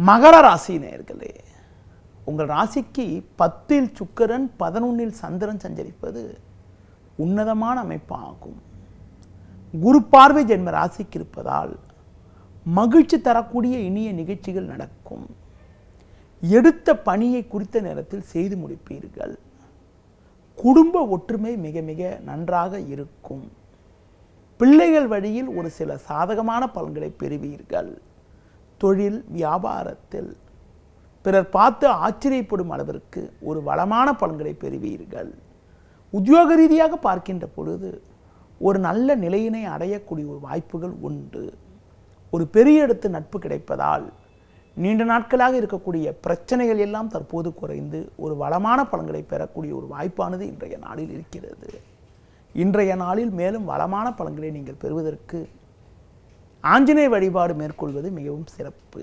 மகர ராசி நேயர்களே, உங்கள் ராசிக்கு 10ல் சுக்கிரன் 11ல் சந்திரன் சஞ்சரிப்பது உன்னதமான அமைப்பாகும். குரு பார்வை ஜென்ம ராசிக்கு இருப்பதால் மகிழ்ச்சி தரக்கூடிய இனிய நிகழ்ச்சிகள் நடக்கும். எடுத்த பணியை குறித்த நேரத்தில் செய்து முடிப்பீர்கள். குடும்ப ஒற்றுமை மிக மிக நன்றாக இருக்கும். பிள்ளைகள் வழியில் ஒரு சில சாதகமான பலன்களை பெறுவீர்கள். தொழில் வியாபாரத்தில் பிறர் பார்த்து ஆச்சரியப்படும் அளவிற்கு ஒரு வளமான பலன்களை பெறுவீர்கள். உத்தியோக ரீதியாக பார்க்கின்ற பொழுது ஒரு நல்ல நிலையினை அடையக்கூடிய ஒரு வாய்ப்புகள் உண்டு. ஒரு பெரிய இடத்து நட்பு கிடைப்பதால் நீண்ட நாட்களாக இருக்கக்கூடிய பிரச்சனைகள் எல்லாம் தற்போது குறைந்து ஒரு வளமான பலன்களை பெறக்கூடிய ஒரு வாய்ப்பானது இன்றைய நாளில் இருக்கிறது. இன்றைய நாளில் மேலும் வளமான பலன்களை நீங்கள் பெறுவதற்கு ஆஞ்சநேய வழிபாடு மேற்கொள்வது மிகவும் சிறப்பு.